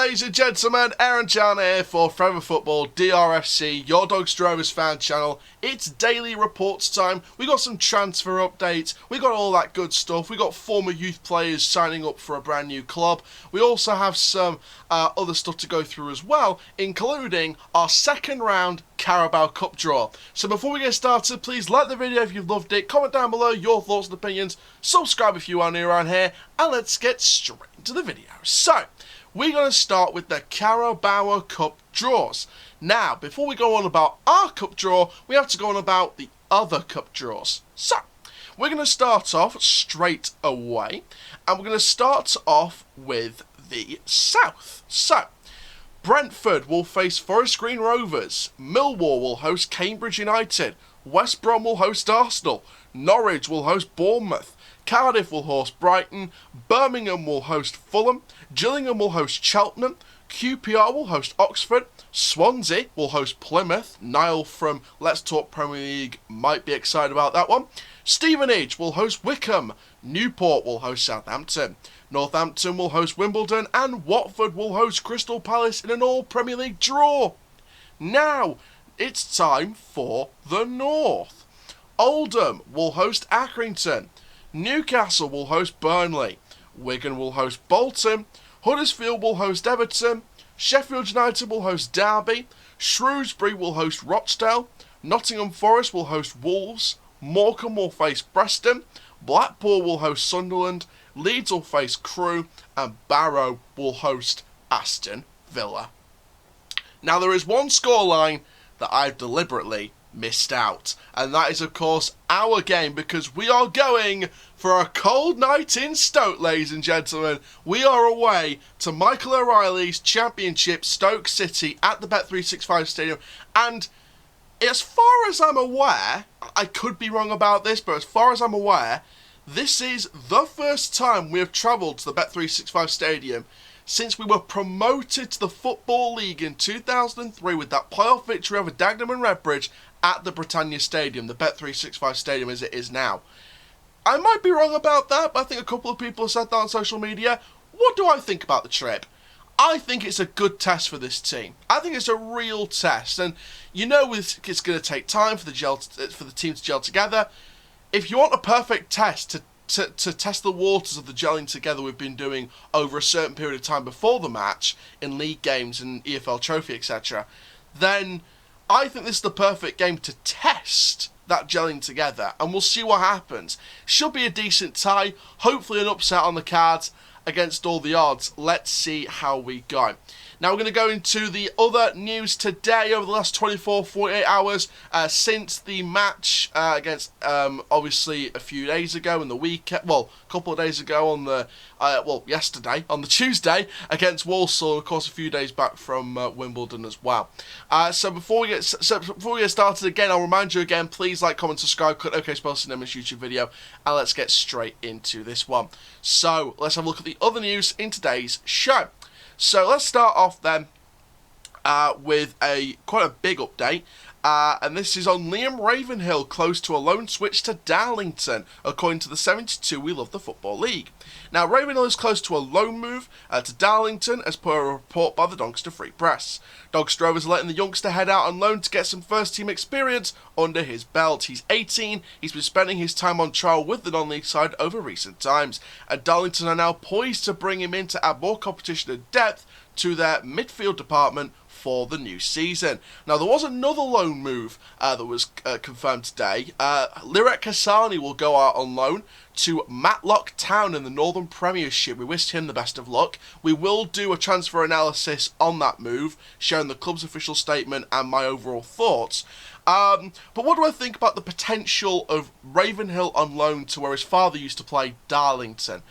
ladies and gentlemen, Aaron Chan here for Forever Football DRFC, your Doncaster Rovers fan channel. It's daily reports time. We got some transfer updates, we got all that good stuff, we got former youth players signing up for a brand new club. We also have some other stuff to go through as well, including our second round Carabao Cup draw. So before we get started, please like the video if you've loved it, comment down below your thoughts and opinions, subscribe if you are new around here, and let's get straight into the video. So, we're going to start with the Carabao Cup draws. Now, before we go on about our cup draw, we have to go on about the other cup draws. So, we're going to start off straight away, and we're going to start off with the South. So, Brentford will face Forest Green Rovers, Millwall will host Cambridge United, West Brom will host Arsenal, Norwich will host Bournemouth, Cardiff will host Brighton, Birmingham will host Fulham, Gillingham will host Cheltenham, QPR will host Oxford, Swansea will host Plymouth. Niall from Let's Talk Premier League might be excited about that one. Stevenage will host Wickham, Newport will host Southampton, Northampton will host Wimbledon, and Watford will host Crystal Palace in an all-Premier League draw. Now, it's time for the North. Oldham will host Accrington, Newcastle will host Burnley, Wigan will host Bolton, Huddersfield will host Everton, Sheffield United will host Derby, Shrewsbury will host Rochdale, Nottingham Forest will host Wolves, Morecambe will face Preston, Blackpool will host Sunderland, Leeds will face Crewe, and Barrow will host Aston Villa. Now there is one scoreline that I've deliberately missed out, and that is of course our game, because we are going for a cold night in Stoke, ladies and gentlemen. We are away to Michael O'Reilly's Championship, Stoke City, at the Bet365 Stadium, and as far as I'm aware, I could be wrong about this, but as far as I'm aware, this is the first time we have travelled to the Bet365 Stadium since we were promoted to the Football League in 2003 with that playoff victory over Dagenham and Redbridge at the Britannia Stadium, the Bet365 Stadium as it is now. I might be wrong about that, but I think a couple of people have said that on social media. What do I think about the trip? I think it's a good test for this team. I think it's a real test, and you know it's going to take time for the team to gel together. If you want a perfect test to test the waters of the gelling together we've been doing over a certain period of time before the match in league games and EFL Trophy, etc., then I think this is the perfect game to test that gelling together, and we'll see what happens. Should be a decent tie, hopefully an upset on the cards against all the odds. Let's see how we go. Now we're going to go into the other news today over the last 48 hours since the match against, obviously, a few days ago in the weekend, well, a couple of days ago on the, yesterday, on the Tuesday against Walsall, of course, a few days back from Wimbledon as well. So before we get started again, I'll remind you again, please like, comment, subscribe, click OK Spell Cinema's YouTube video, and let's get straight into this one. So let's have a look at the other news in today's show. So let's start off then with quite a big update, and this is on Liam Ravenhill, close to a loan switch to Darlington, according to the 72 We Love the Football League. Now Ravenhill is close to a loan move to Darlington, as per a report by the Doncaster Free Press. Doncaster Rovers are letting the youngster head out on loan to get some first team experience under his belt. He's 18, he's been spending his time on trial with the non-league side over recent times, and Darlington are now poised to bring him in to add more competition and depth to their midfield department for the new season. Now there was another loan move that was confirmed today. Lirek Hassani will go out on loan to Matlock Town in the Northern Premiership. We wish him the best of luck. We will do a transfer analysis on that move, sharing the club's official statement and my overall thoughts. But what do I think about the potential of Ravenhill on loan to where his father used to play, Darlington?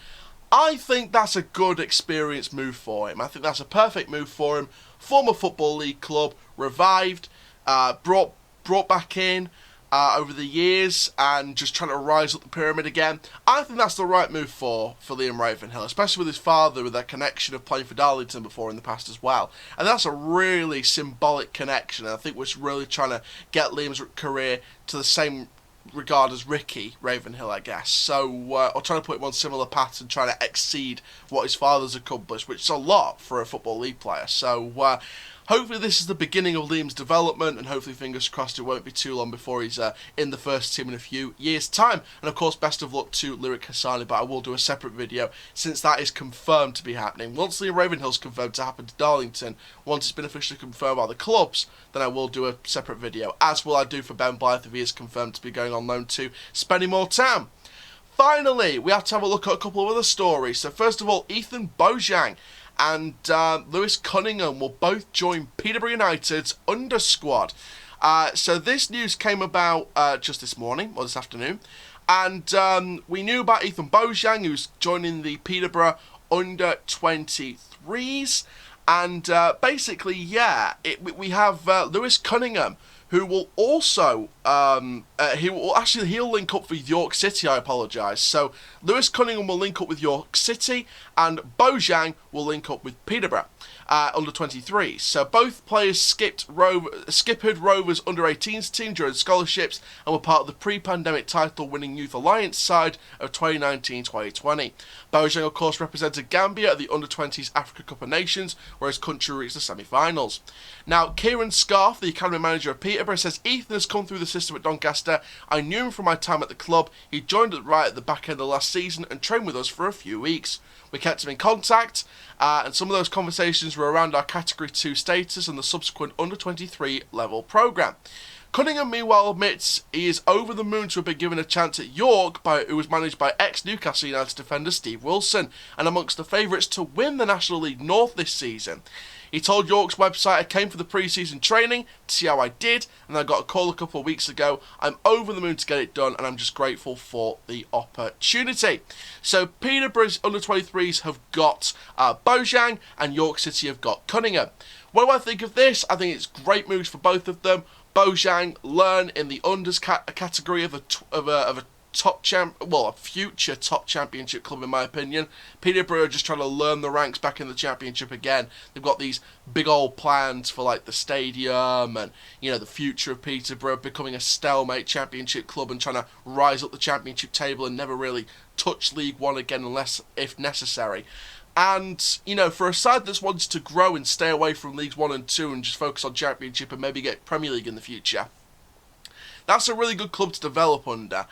I think that's a good experience move for him. I think that's a perfect move for him. Former Football League club, revived, brought back in over the years, and just trying to rise up the pyramid again. I think that's the right move for Liam Ravenhill, especially with his father, with that connection of playing for Darlington before in the past as well. And that's a really symbolic connection, and I think we're really trying to get Liam's career to the same regard as Ricky Ravenhill, I guess. So, or trying to put him on similar paths and trying to exceed what his father's accomplished, which is a lot for a Football League player. So, hopefully this is the beginning of Liam's development, and hopefully, fingers crossed, it won't be too long before he's in the first team in a few years' time. And of course, best of luck to Lyric Hassani, but I will do a separate video since that is confirmed to be happening. Once Liam Ravenhill's confirmed to happen to Darlington, once it's been officially confirmed by the clubs, then I will do a separate video, as will I do for Ben Blythe if he is confirmed to be going on loan to Spennymoor Town. Finally, we have to have a look at a couple of other stories. So first of all, Ethan Bojang and Lewis Cunningham will both join Peterborough United's under squad. So this news came about just this morning, or this afternoon. And we knew about Ethan Bojang, who's joining the Peterborough under 23s. And basically, yeah, we have Lewis Cunningham, who will also, he'll link up with York City, I apologise. So, Lewis Cunningham will link up with York City, and Bojang will link up with Peterborough, under 23s. So, both players skippered Rovers under 18s team during scholarships, and were part of the pre-pandemic title-winning Youth Alliance side of 2019-2020. Bojang, of course, represented Gambia at the under 20s Africa Cup of Nations, where his country reached the semi-finals. Now, Kieran Scarf, the academy manager of Peterborough, says Ethan has come through the system at Doncaster. I knew him from my time at the club. He joined us right at the back end of last season and trained with us for a few weeks. We kept him in contact, and some of those conversations were around our Category 2 status and the subsequent under-23 level programme. Cunningham, meanwhile, admits he is over the moon to have been given a chance at York, who was managed by ex-Newcastle United defender Steve Wilson, and amongst the favourites to win the National League North this season. He told York's website, I came for the pre-season training to see how I did, and I got a call a couple of weeks ago. I'm over the moon to get it done, and I'm just grateful for the opportunity. So Peterborough's under-23s have got Bojang, and York City have got Cunningham. What do I think of this? I think it's great moves for both of them. Bojang learn in the unders category of a future top championship club, in my opinion. Peterborough are just trying to learn the ranks back in the championship again. They've got these big old plans for like the stadium and, you know, the future of Peterborough becoming a stalemate championship club and trying to rise up the championship table and never really touch League One again unless if necessary. And, you know, for a side that's wanted to grow and stay away from Leagues 1 and 2 and just focus on Championship and maybe get Premier League in the future, that's a really good club to develop under.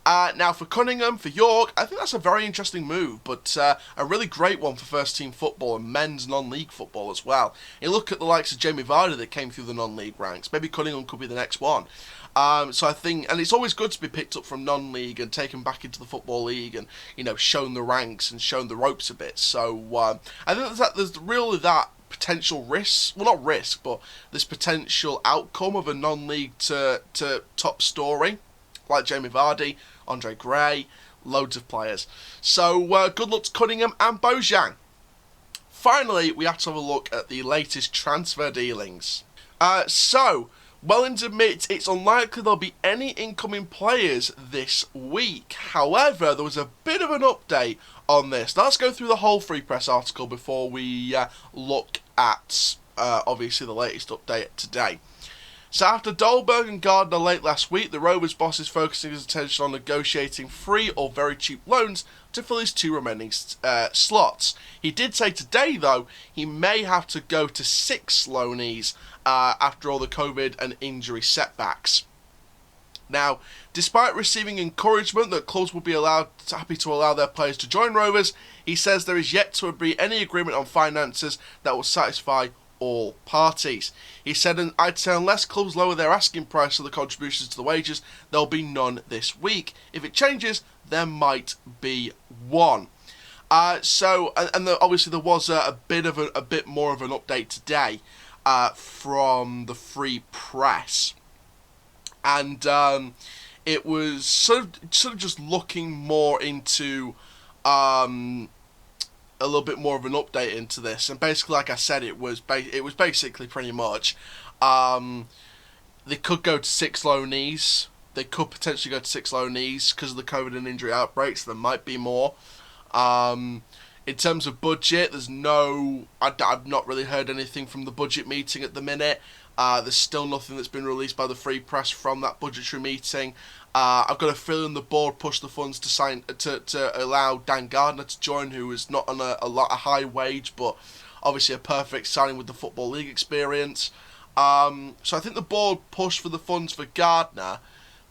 Now, for Cunningham, for York, I think that's a very interesting move, but a really great one for first-team football and men's non-league football as well. You look at the likes of Jamie Vardy that came through the non-league ranks. Maybe Cunningham could be the next one. So I think, and it's always good to be picked up from non-league and taken back into the Football League and, you know, shown the ranks and shown the ropes a bit. So I think there's really that potential risk, well, not risk, but this potential outcome of a non-league to top story, like Jamie Vardy, Andre Gray, loads of players. So good luck to Cunningham and Bojang. Finally, we have to have a look at the latest transfer dealings. Wellens admits it's unlikely there'll be any incoming players this week. However, there was a bit of an update on this. Now, let's go through the whole Free Press article before we look at, obviously, the latest update today. So after Dolberg and Gardner late last week, the Rovers boss is focusing his attention on negotiating free or very cheap loans to fill his two remaining slots. He did say today, though, he may have to go to 6 loanees after all the COVID and injury setbacks. Now, despite receiving encouragement that clubs will be happy to allow their players to join Rovers, he says there is yet to be any agreement on finances that will satisfy all parties. He said, I'd say unless clubs lower their asking price for the contributions to the wages, there'll be none this week. If it changes, there might be one. Obviously there was a bit more of an update today from the Free Press, and it was sort of just looking more into a little bit more of an update into this, and basically, like I said, it was basically pretty much they could go to 6 loanees. They could potentially go to 6 loanees because of the COVID and injury outbreaks. There might be more. In terms of budget, there's I've not really heard anything from the budget meeting at the minute. There's still nothing that's been released by the Free Press from that budgetary meeting. I've got a feeling the board pushed the funds to allow Dan Gardner to join, who is not on a high wage, but obviously a perfect signing with the Football League experience. So I think the board pushed for the funds for Gardner,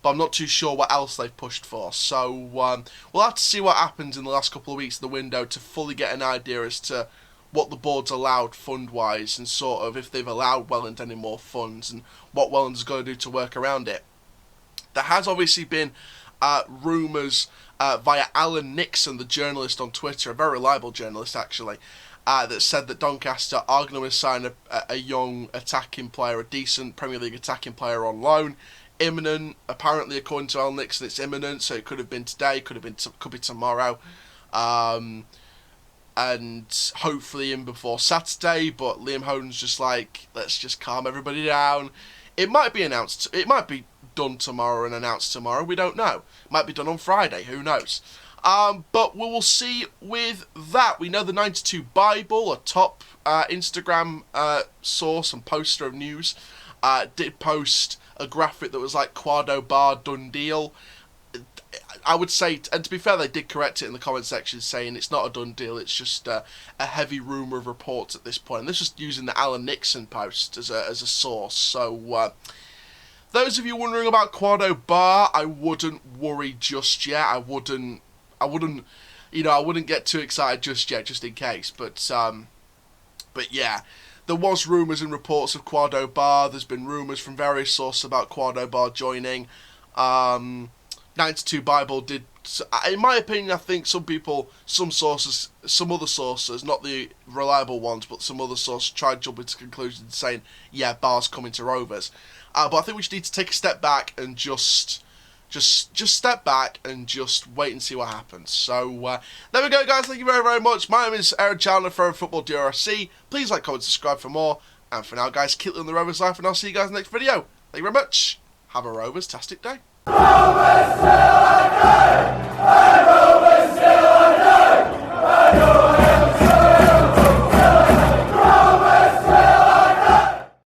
but I'm not too sure what else they've pushed for. So we'll have to see what happens in the last couple of weeks of the window to fully get an idea as to what the board's allowed fund-wise, and sort of if they've allowed Welland any more funds and what Welland's got to do to work around it. There has obviously been rumours via Alan Nixon, the journalist on Twitter, a very reliable journalist actually, that said that Doncaster are going to sign a young attacking player, a decent Premier League attacking player on loan. Imminent, apparently, according to Alan Nixon, it's imminent, so it could have been today, could be tomorrow, and hopefully in before Saturday. But Liam Hoden's just like, let's just calm everybody down. It might be announced, it might be done tomorrow and announced tomorrow, we don't know. It might be done on Friday, who knows. But we will see with that. We know the 92 Bible, a top Instagram source and poster of news, did post a graphic that was like Quado Bar done deal. I would say, and to be fair, they did correct it in the comment section saying it's not a done deal, it's just a heavy rumour of reports at this point. And this is using the Alan Nixon post as a source. So those of you wondering about Quado Bar, I wouldn't worry just yet. I wouldn't get too excited just yet, just in case. But yeah, there was rumours and reports of Quado Bar. There's been rumours from various sources about Quado Bar joining. 92 Bible did, in my opinion, I think some other sources, not the reliable ones, but some other sources tried jumping to conclusions saying, yeah, Bar's coming to Rovers. But I think we just need to take a step back and just step back and just wait and see what happens. So there we go, guys. Thank you very, very much. My name is Aaron Chandler from Football DRFC. Please like, comment, subscribe for more. And for now, guys, keep living the Rovers life, and I'll see you guys in the next video. Thank you very much. Have a Rovers-tastic day. Rovers till I die!